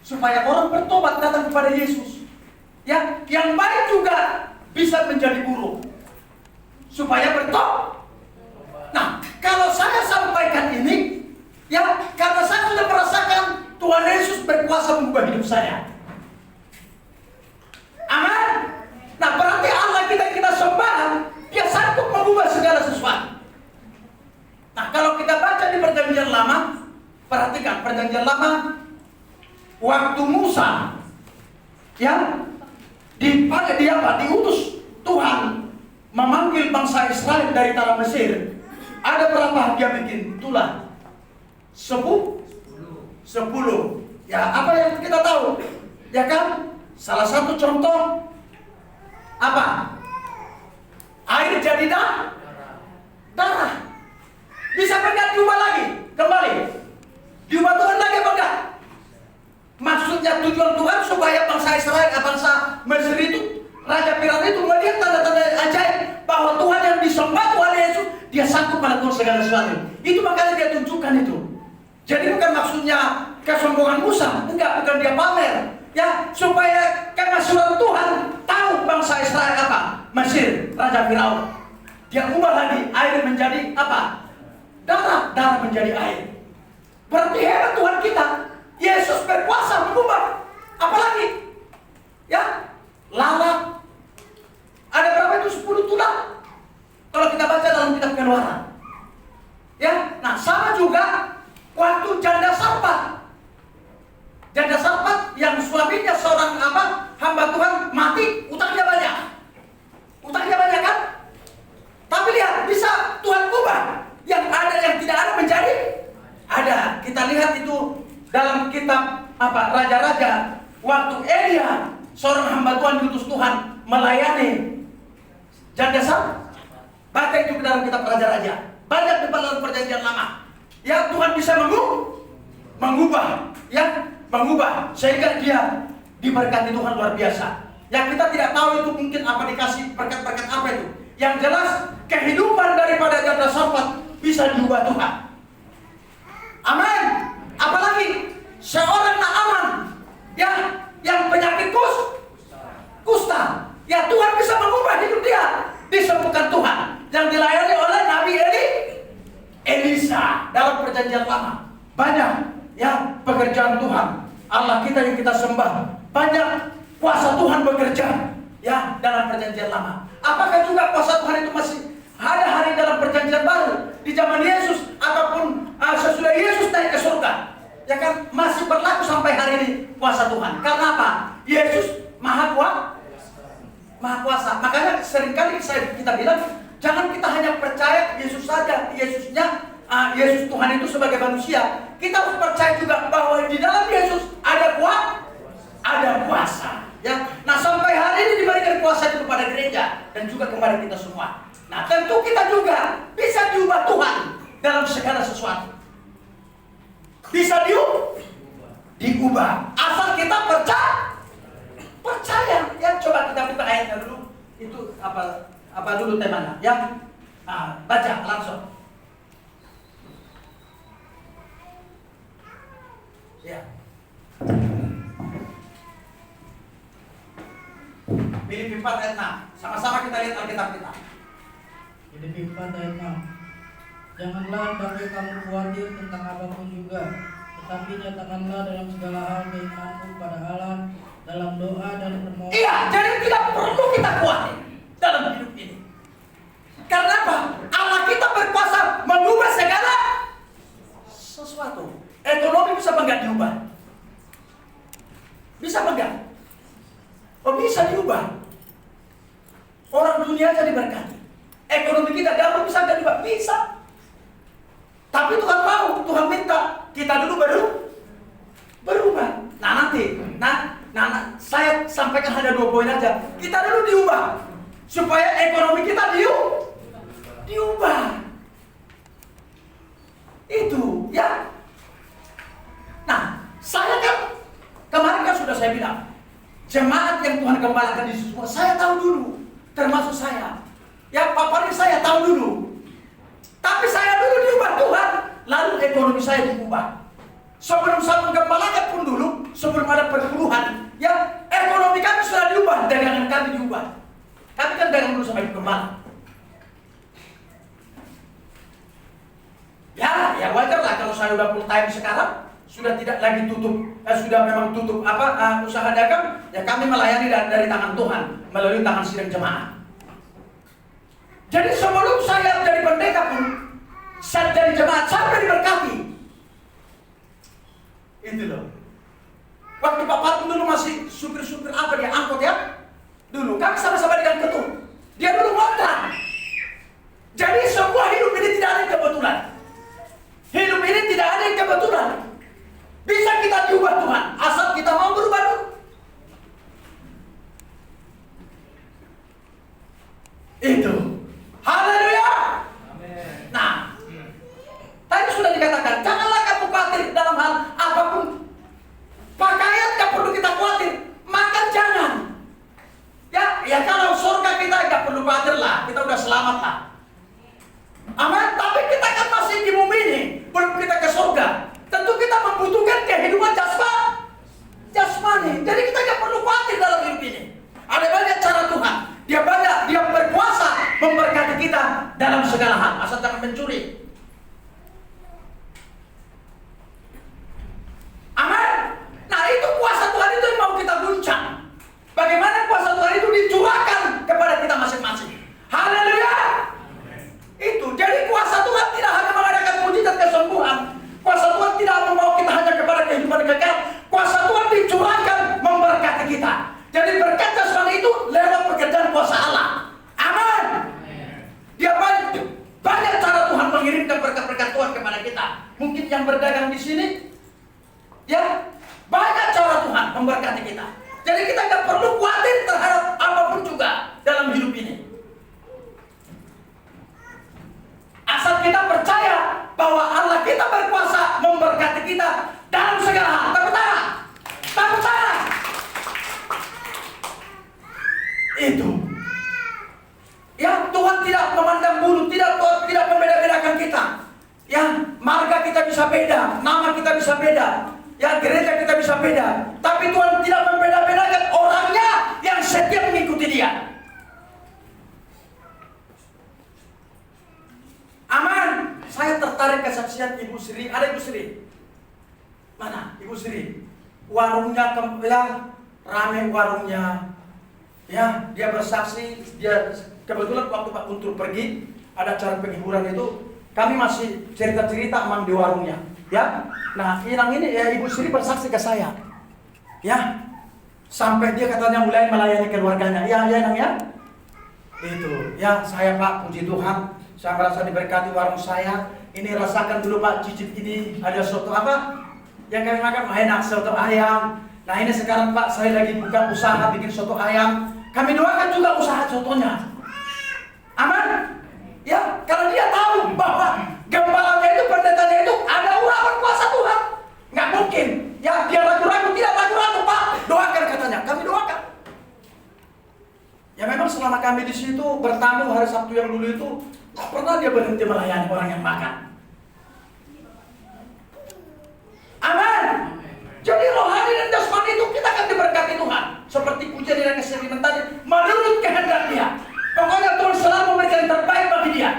supaya orang bertobat datang kepada Yesus. Ya, yang baik juga bisa menjadi buruk supaya bertobat. Nah, kalau saya sampaikan ini, ya karena saya sudah merasakan Tuhan Yesus berkuasa mengubah hidup saya. Amin. Nah, berarti Allah kita sembah, Dia sanggup mengubah segala sesuatu. Nah, kalau kita baca di Perjanjian Lama, perhatikan Perjanjian Lama, waktu Musa, ya, diutus Tuhan memanggil bangsa Israel dari tanah Mesir. Ada berapa dia bikin? Itulah 10. Ya, apa yang kita tahu? Ya kan? Salah satu contoh apa? Air jadi darah. Bisa enggak diubah lagi? Kembali. Diubah Tuhan lagi apa enggak? Maksudnya tujuan Tuhan supaya bangsa Israel, bangsa Mesir itu, Raja Firaun itu melihat tanda-tanda ajaib bahwa Tuhan yang disembah, Tuhan Yesus, Dia sanggup melakukan segala sesuatu. Itu makanya Dia tunjukkan itu. Jadi bukan maksudnya kesombongan Musa, enggak, bukan dia pamer. Ya, supaya karena surat Tuhan tahu bangsa Israel apa? Mesir, Raja Firaun. Dia ubah lagi air menjadi apa? Darah menjadi air. Berarti hebat Tuhan kita. Yesus berkuasa mengubah. Apalagi? Ya, lalat. Ada berapa itu? 10 tulang. Kalau kita baca dalam kitab Keluaran. Ya, nah sama juga waktu janda sarpat. Janda sarpat yang suaminya seorang hamba Tuhan mati, utangnya banyak. Utangnya banyak kan? Tapi lihat, bisa Tuhan ubah. Yang ada yang tidak ada menjadi ada. Kita lihat itu dalam kitab Raja-Raja, waktu Elia, seorang hamba Tuhan diutus Tuhan melayani janda sarpat. Baca itu dalam kitab Raja-Raja. Banyak di dalam Perjanjian Lama. Ya, Tuhan bisa mengubah, ya, mengubah sehingga dia diberkati Tuhan luar biasa. Yang kita tidak tahu itu mungkin apa dikasih berkat-berkat apa itu. Yang jelas kehidupan daripada janda sarpat bisa diubah Tuhan. Amin. Apalagi seorang Naaman, ya, yang penyakit kusta, ya Tuhan bisa mengubah hidup dia, disembuhkan Tuhan. Yang dilayani oleh Nabi Elisa dalam Perjanjian Lama. Banyak ya pekerjaan Tuhan. Allah kita yang kita sembah, banyak kuasa Tuhan bekerja ya dalam Perjanjian Lama. Apakah juga kuasa Tuhan itu masih ada hari dalam Perjanjian Baru di zaman Yesus ataupun sesudah Yesus naik ke surga? Ya kan, masih berlaku sampai hari ini kuasa Tuhan. Karena apa? Yesus maha kuasa. Makanya seringkali kita bilang, jangan kita hanya percaya Yesus saja, Yesus Tuhan itu sebagai manusia. Kita harus percaya juga bahwa di dalam Yesus ada kuasa. Ya, nah sampai hari ini diberikan kuasa itu kepada gereja dan juga kepada kita semua. Nah tentu kita juga bisa diubah Tuhan dalam segala sesuatu. Bisa diubah asal kita percaya. Ya, coba kita buka ayatnya dulu. Itu apa dulu temanya? Ya, nah, baca langsung. Ya. Filipi 4 ayat 6. Sama-sama kita lihat Alkitab kita. Filipi 4 ayat 6. Janganlah hendaknya kamu khawatir tentang apapun juga, tetapi nyatakanlah dalam segala hal keinginanmu pada Allah dalam doa dan permohonan. Iya, jadi tidak perlu kita khawatir dalam hidup ini. Karena apa? Allah kita berkuasa mengubah segala sesuatu. Ekonomi bisa enggak diubah? Bisa enggak? Oh, bisa diubah. Orang dunia aja diberkati. Ekonomi kita dapat bisa enggak diubah? Bisa. Tapi Tuhan mau, Tuhan minta kita dulu berubah. Nah nanti, saya sampaikan hanya 2 poin aja. Kita dulu diubah supaya ekonomi kita diubah. Itu, ya. Nah, saya kan kemarin kan sudah saya bilang, jemaat yang Tuhan gembalakan di semua, saya tahu dulu, termasuk saya. Ya, paparin saya tahu dulu. Tapi saya dulu diubah Tuhan, lalu ekonomi saya diubah. Sebelum saya menggembalakan pun dulu, sebelum ada lagi tutup, sudah memang tutup usaha dagang, ya kami melayani dari tangan Tuhan melalui tangan sidang jemaat. Jadi sebelum saya jadi pendeta pun, saya jadi jemaat sampai diberkati. Itu loh. Waktu Pak Patung dulu masih supir-supir angkot ya. Dulu kami sama-sama dengan ketum. Dia dulu ngontrak. Jadi semua hidup ini tidak ada yang kebetulan. Hidup ini tidak ada yang kebetulan. Bisa kita diubah Tuhan, asal kita mau berubah dulu. Itu. Haleluya. Nah, tadi sudah dikatakan, janganlah kamu khawatir dalam hal apapun. Pakaian tak perlu kita khawatir, makan jangan. Ya kalau surga kita nggak perlu khawatir lah, kita udah selamat lah. Amin. Tapi kita kan masih di bumi ini, belum kita ke surga. Tentu kita membutuhkan kehidupan jasmani. Jadi kita nggak perlu khawatir dalam hidup ini. Ada banyak cara Tuhan. Dia berkuasa memberkati kita dalam segala hal. Asal jangan mencuri. Amin. Nah itu kuasa Tuhan itu yang mau kita guncang. Bagaimana kuasa Tuhan itu dicurahkan kepada kita masing-masing. Haleluya. Itu. Jadi kuasa Tuhan tidak hanya mengadakan mujizat kesembuhan. Kuasa Tuhan tidak membawa kita hanya kepada kehidupan kekal. Kuasa Tuhan dicurahkan memberkati kita. Jadi berkat jasmani itu lewat pekerjaan kuasa Allah. Amin. Dia banyak cara Tuhan mengirimkan berkat-berkat Tuhan kepada kita. Mungkin yang berdagang di sini, ya banyak cara Tuhan memberkati kita. Jadi kita nggak perlu khawatir terhadap apapun juga dalam hidup ini. Asal kita percaya bahwa Allah kita berkuasa memberkati kita dalam segala hal. Tepuk tangan. Tepuk tangan. Itu. Ya, Tuhan tidak memandang bulu, tidak membeda-bedakan kita. Ya, marga kita bisa beda, nama kita bisa beda. Ya, gereja kita bisa beda. Tapi Tuhan tidak membeda-bedakan orangnya yang setia mengikuti Dia. Aman. Saya tertarik kesaksian Ibu Sri. Ada Ibu Sri? Mana Ibu Sri? Warungnya rame warungnya. Ya, dia bersaksi. Dia kebetulan waktu Pak Guntur pergi, ada acara penghiburan itu, kami masih cerita-cerita emang di warungnya. Ya, nah ini ya Ibu Sri bersaksi ke saya. Ya, sampai dia katanya mulai melayani keluarganya. Ya, Nang ya. Itu. Ya, saya Pak, puji Tuhan. Saya merasa diberkati warung saya. Ini rasakan dulu Pak, cicip ini ada soto apa? Yang kami makan enak, soto ayam. Nah ini sekarang Pak, saya lagi buka usaha bikin soto ayam. Kami doakan juga usaha sotonya. Aman? Ya, karena dia tahu bahwa gembalanya itu, pendetanya itu ada urapan kuasa Tuhan. Nggak mungkin. Ya, dia ragu-ragu, tidak ragu-ragu Pak. Doakan katanya, kami doakan. Ya memang selama kami di situ bertamu hari Sabtu yang dulu itu, tak pernah dia berhenti melayani orang yang makan. Amin. Jadi rohani dan jasmani itu kita akan diberkati Tuhan. Seperti pujian yang sering tadi, menurut kehendak Dia. Pokoknya Tuhan selalu memberikan yang terbaik bagi dia.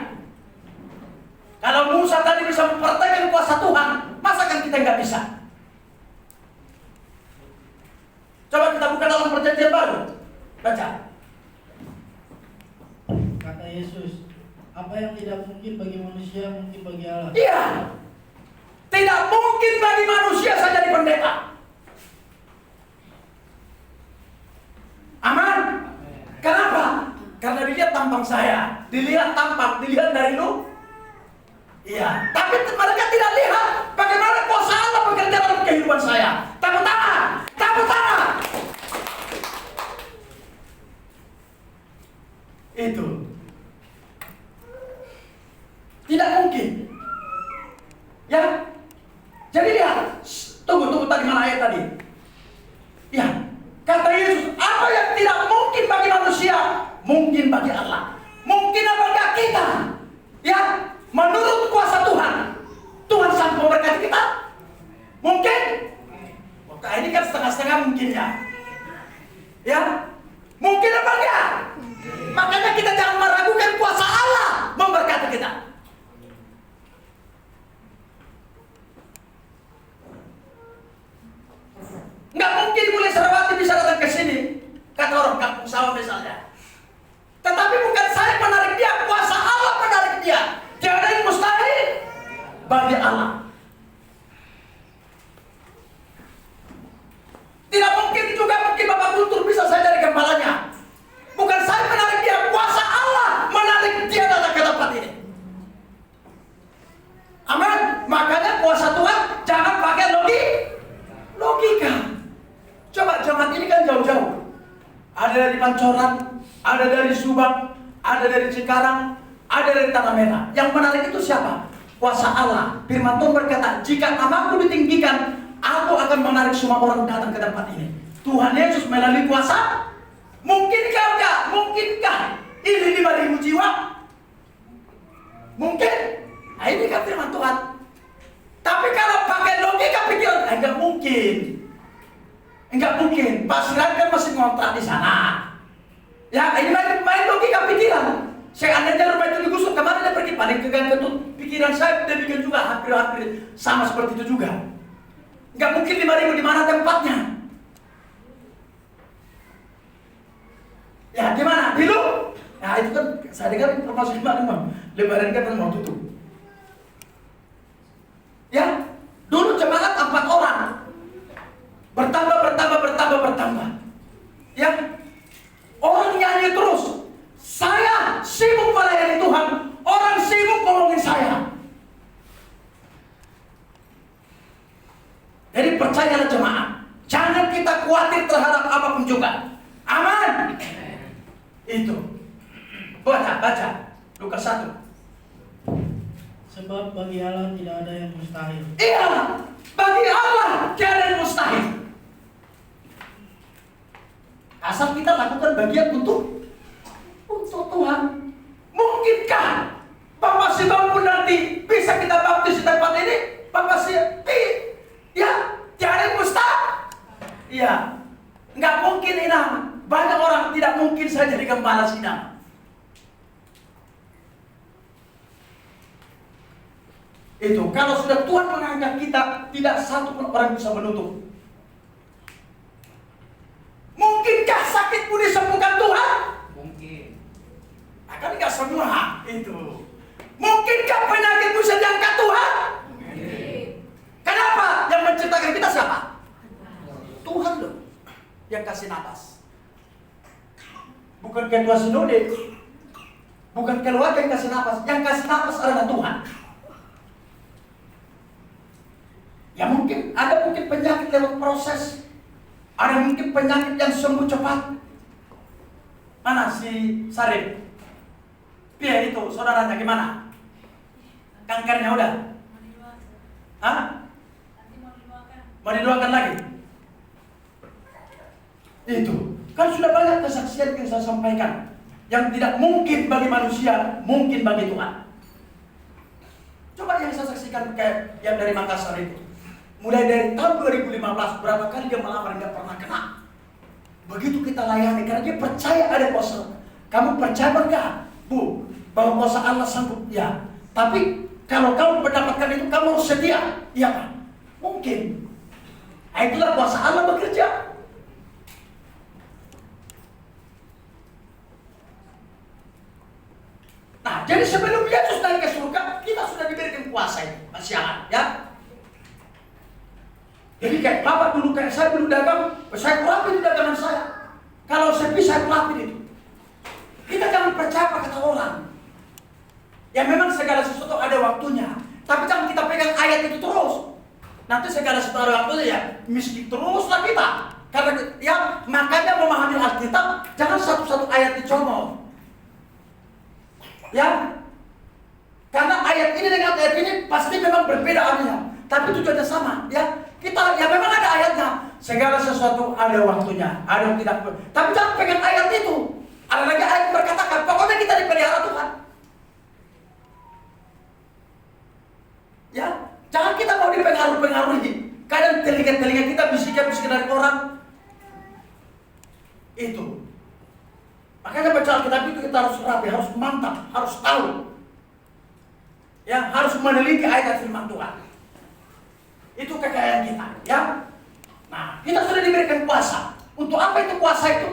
Kalau Musa tadi bisa mempraktekkan kuasa Tuhan, masa kan kita nggak bisa? Coba kita buka dalam perjanjian baru. Baca. Kata Yesus, apa yang tidak mungkin bagi manusia mungkin bagi Allah. Iya. Tidak mungkin bagi manusia saja di pendeta. Aman. Kenapa? Karena dilihat tampang saya, dilihat dari lu. Iya. Tapi mereka tidak lihat bagaimana kuasa Allah bekerja dalam kehidupan saya. Tepuk tangan. Tepuk tangan. Itu. Tidak mungkin. Ya. Jadi lihat. Tunggu tadi mana ayat tadi? Ya. Kata Yesus, apa yang tidak mungkin bagi manusia, mungkin bagi Allah. Mungkin apakah kita? Ya. Menurut kuasa Tuhan, Tuhan sanggup memberkati kita? Mungkin? Nah, ini kan setengah-setengah mungkinnya. Ya. Mungkin apa enggak? Makanya kita jangan meragukan kuasa Allah memberkati kita. sawah misalnya. Tetapi bukan saya menarik dia, kuasa Allah menarik dia. Tiada yang mustahil bagi Allah. Tidak mungkin juga mungkin Bapak Guntur bisa saya dari gembalanya. Bukan saya menarik dia, kuasa Allah menarik dia datang ke tempat ini. Amin. Makanya kuasa Tuhan jangan pakai logika. Coba jemaat ini kan jauh-jauh. Ada dari Pancoran, ada dari Subang, ada dari Cikarang, ada dari Tanah Merah. Yang menarik itu siapa? Kuasa Allah. Firman Tuhan berkata, jika namaku ditinggikan, aku akan menarik semua orang datang ke tempat ini. Tuhan Yesus melalui kuasa. Mungkinkah enggak? Mungkinkah ini 5.000 jiwa? Mungkin. Nah, ini kan firman Tuhan. Tapi kalau pakai logika pikiran, enggak mungkin. Enggak mungkin. Pak Sirat kan masih ngontrak di sana. Ya, ini main logika pikiran. Seandainya rumah itu digusur, kemarin dia pergi paling ketut. Pikiran saya demikian juga, hampir-hampir sama seperti itu juga. Enggak mungkin 5.000 di mana tempatnya? Ya, di mana? Dulu? Nah, itu kan saya dengar informasi gimana, Bang? Lebaran kan mau tutup. Ya, dulu jemaat 4 orang. Bertambah. Ya, orang nyanyi terus. Saya sibuk melayani Tuhan. Orang sibuk ngomongin saya. Jadi percayalah jemaat. Jangan kita khawatir terhadap apapun juga. Aman. Itu. Baca. Lukas 1. Sebab bagi Allah tidak ada yang mustahil. Iya, bagi Allah tidak ada yang mustahil. Asal kita lakukan bagian untuk Tuhan. Mungkinkah Bapak Sibang pun nanti bisa kita baptis di tempat ini? Bapak Sibang, ya, tidak ada yang mustahil. Iya, nggak mungkin ini. Banyak orang tidak mungkin saya jadi gembala sidang. Itu kalau sudah Tuhan mengangkat kita, tidak satu pun orang bisa menutup. Mungkinkah sakit pun disembuhkan Tuhan? Mungkin. Akan nggak semua itu. Mungkinkah penyakit bisa diangkat Tuhan? Mungkin. Kenapa? Yang menciptakan kita siapa? Tuhan loh, yang kasih nafas. Bukan ketua sinode, bukan keluarga yang kasih nafas. Yang kasih nafas adalah Tuhan. Ya mungkin ada penyakit lewat proses. Ada mungkin penyakit yang sembuh cepat. Mana si Sarip? Dia itu saudaranya gimana? Kankernya udah? Hah? Mau didoakan lagi? Itu kan sudah banyak kesaksian yang saya sampaikan. Yang tidak mungkin bagi manusia, mungkin bagi Tuhan. Coba yang saya saksikan kayak yang dari Makassar itu. Mulai dari tahun 2015, berapa kali dia melamar nggak pernah kena. Begitu kita layani, karena dia percaya ada kuasa. Kamu percaya enggak, Bu, bahwa kuasa Allah sanggup? Ya. Tapi kalau kamu mendapatkan itu, kamu harus setia. Iya kan? Mungkin. Nah, itulah kuasa Allah bekerja. Nah, jadi sebelum Yesus naik ke surga, kita sudah diberikan kuasa ini, masyiahan, ya. Jadi kayak Bapak dulu, kayak saya dulu dagang, saya kurapin di dagangan saya. Kalau sepi, saya kurapin itu. Kita jangan percaya apa kata orang. Ya memang segala sesuatu ada waktunya. Tapi jangan kita pegang ayat itu terus. Nanti segala sesuatu ada waktunya ya, miskin teruslah kita. Karena ya makanya memahami Alkitab, jangan satu-satu ayat dicomot. Ya, karena ayat ini dengan ayat ini pasti memang berbeda artinya. Tapi tujuannya sama, ya. Kita, ya memang ada ayatnya. Segala sesuatu ada waktunya, ada yang tidak. Tapi jangan pegang ayat itu. Ada lagi ayat berkatakan, pokoknya kita dipelihara Tuhan. Ya, jangan kita mau dipengaruhi. Kadang telinga kita bisikan dari orang. Itu. Makanya baca Alkitab itu kita harus rapi, harus mantap, harus tahu. Ya, harus meneliti ayat firman Tuhan. Itu kekayaan kita, ya. Nah, kita sudah diberikan kuasa. Untuk apa itu kuasa itu?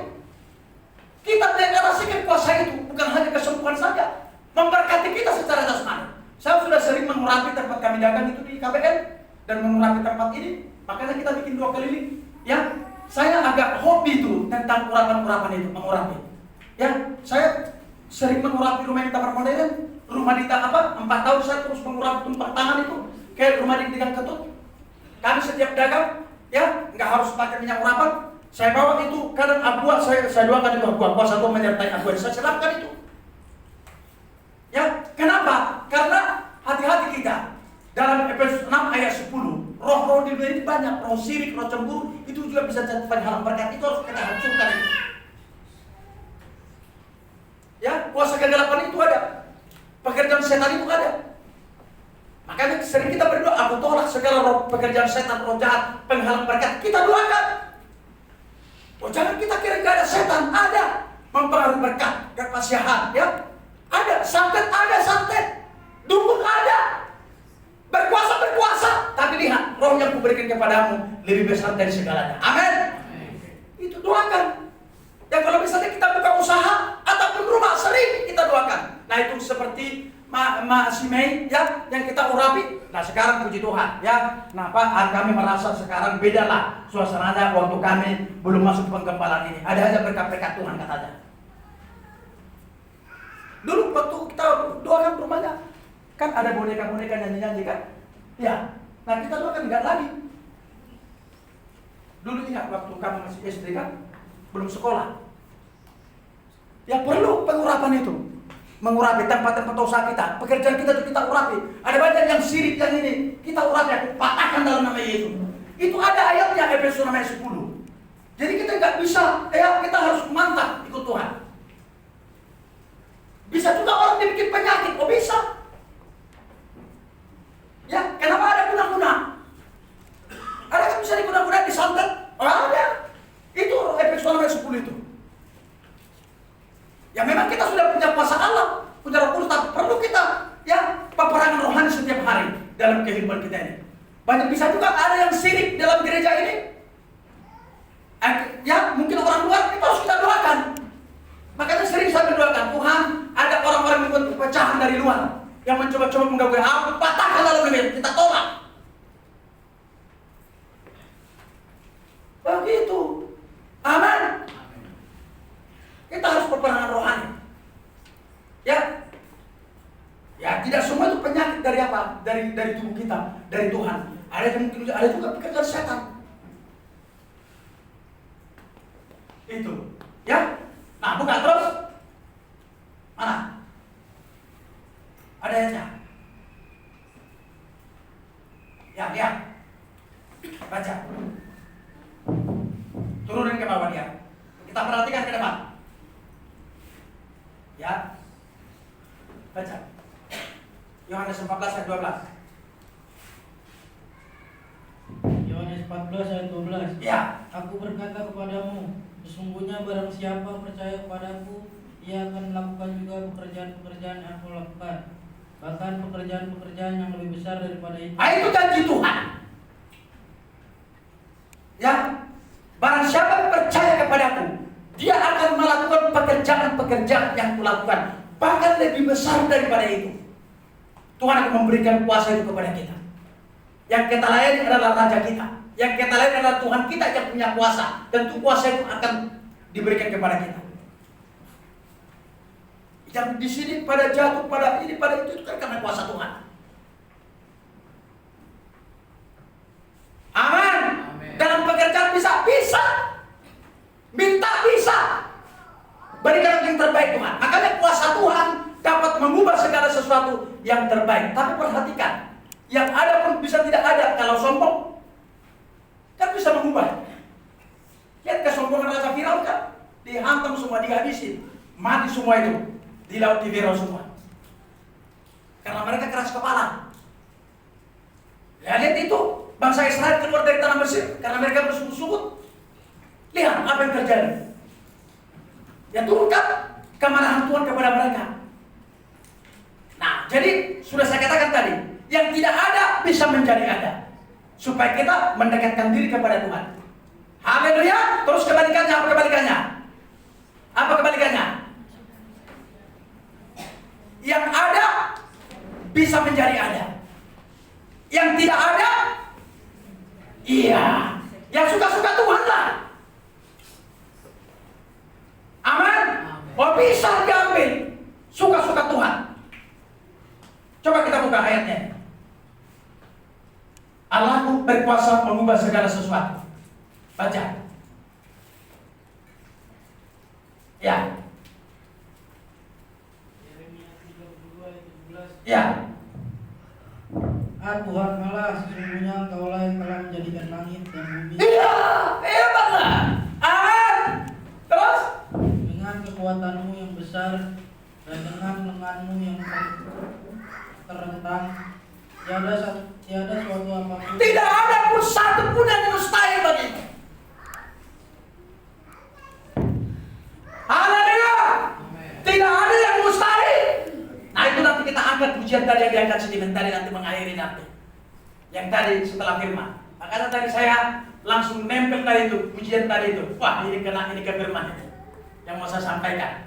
Kita deklarasikan kuasa itu bukan hanya kesembuhan saja, memberkati kita secara jasmani. Saya sudah sering mengurapi tempat kami dagang itu di KBN dan mengurapi tempat ini, makanya kita bikin 2 keliling. Ya, saya agak hobi itu tentang urapan-urapan itu, mengurapi. Ya, saya sering mengurapi rumah Dita Permodern, rumah Dita 4 tahun saya terus mengurapi tumpang tangan itu, kayak rumah Dita Ketut. Kami setiap dagang, ya, nggak harus pakai minyak urapan. Saya bawa itu kadang aqua, saya doakan itu aqua satu menyertai aqua, saya siramkan itu. Ya, kenapa? Karena hati-hati kita. Dalam Efesus 6 ayat 10, roh-roh di dunia ini banyak, roh sirik, roh cemburu, itu juga bisa jadi penghalang berkat, itu harus kita hancurkan itu. Ya, kuasa kegelapan itu ada, pekerjaan setan itu ada. Makanya sering kita berdoa, aku tolak segala roh pekerjaan setan, roh jahat, penghalang berkat, kita doakan. Oh, jangan kita kira nggak ada setan, ada mempengaruhi berkat, kepasihan, ya, ada santet, dukun ada, berkuasa, tapi lihat roh yang kuberikan kepadamu lebih besar dari segalanya. Amin. Itu doakan. Ya kalau misalnya kita buka usaha ataupun rumah sering kita doakan. Nah itu seperti Ma Simei ya yang kita urapi. Nah sekarang puji Tuhan ya. Nah Pak, kami merasa sekarang beda lah suasananya waktu kami belum masuk penggembalaan ini. Ada aja berkat-berkat Tuhan katanya. Dulu waktu kita doakan rumahnya kan ada boneka-boneka nyanyi-nyanyi kan. Ya. Nah kita doakan enggak lagi. Dulu ingat waktu kamu masih SD kan belum sekolah. Ya perlu pengurapan itu. Mengurapi tempat-tempat usaha kita, pekerjaan kita itu kita urapi. Ada banyak yang sirik yang ini, kita urapi, aku patahkan dalam nama Yesus. Itu ada ayatnya Efesus 6 ayat 10. Jadi kita nggak bisa, kita harus mantap ikut Tuhan. Bisa juga orang dibikin penyakit, oh bisa. Ya, kenapa ada guna-guna? Ada kan bisa diguna-guna disantet? Oh ada. Itu Efesus 6 ayat 10 itu. Ya memang kita sudah punya kuasa Allah, punya Roh Kudus, tapi perlu kita ya peperangan rohani setiap hari dalam kehidupan kita ini. Banyak bisa juga ada yang sirik dalam gereja ini. Ya mungkin orang luar itu harus kita doakan. Makanya sering saya mendoakan Tuhan, ada orang-orang yang membuat pecahan dari luar yang mencoba-coba mengganggu aku, patahkan dalam ini, kita tolak. Begitu. Amin. Kita harus peperangan rohani. Ya. Ya, tidak semua itu penyakit dari apa? Dari tubuh kita, dari Tuhan. Ada juga pekerjaan setan. Itu. Ya. Nah, buka terus. Mana? Ada ayatnya. Ya, lihat. Baca. Turunin ke bawah dia. Kita perhatikan ke depan. Ya. Baca. Yohanes 14 ayat 12. Yohanes 14 ayat 12. Ya. Aku berkata kepadamu, sesungguhnya barang siapa percaya kepadaku, ia akan melakukan juga pekerjaan-pekerjaan yang aku lakukan, bahkan pekerjaan-pekerjaan yang lebih besar daripada itu. Itu janji Tuhan. Ya. Barang siapa percaya kepadaku, dia akan melakukan pekerjaan-pekerjaan yang kulakukan, bahkan lebih besar daripada itu. Tuhan akan memberikan kuasa itu kepada kita. Yang kita layani adalah Raja kita. Yang kita layani adalah Tuhan kita yang punya kuasa. Dan itu kuasa itu akan diberikan kepada kita. Yang di sini pada jatuh, pada ini, pada itu kan karena kuasa Tuhan. Amin. Dalam pekerjaan bisa. Minta bisa. Berikan yang terbaik Tuhan. Makanya kuasa Tuhan dapat mengubah segala sesuatu yang terbaik. Tapi perhatikan, yang ada pun bisa tidak ada. Kalau sombong, kan bisa mengubah. Lihat kesombongan Raja Firaun kan, dihantam semua, dihabisin, mati semua itu di laut Tiberia semua. Karena mereka keras kepala. Ya, lihat itu, bangsa Israel keluar dari tanah Mesir karena mereka bersungguh-sungguh. Lihat apa yang terjadi. Ya turunkan kemarahan Tuhan kepada mereka. Nah, jadi sudah saya katakan tadi, yang tidak ada bisa menjadi ada, supaya kita mendekatkan diri kepada Tuhan. Haleluya. Terus kebalikannya, apa kebalikannya? Apa kebalikannya? Yang ada bisa menjadi ada. Yang tidak ada, iya. Yang suka-suka Tuhan lah. Amin. Oh, bisa diambil suka-suka Tuhan. Coba kita buka ayatnya. Allahku berkuasa mengubah segala sesuatu. Baca. Ya. Yeremia 32 ayat 17. Ya. Tuhan Allah, sesungguhnya Engkaulah yang telah menjadikan langit dan bumi. Iya, hebatlah. Amin. Terus? Dengan kekuatanmu yang besar dan dengan lenganmu yang terentang, tiada suatu apapun. Tidak ada pun satu pun yang mustahil bagimu. Haleluya. Tidak ada yang mustahil. Nah, itu nanti kita angkat pujian tadi yang diangkat sedimen tadi nanti mengakhiri nanti. Yang tadi setelah firman. Makanya tadi saya langsung nempel tadi itu pujian tadi itu. Wah, ini kena ini ke firman itu yang mau saya sampaikan.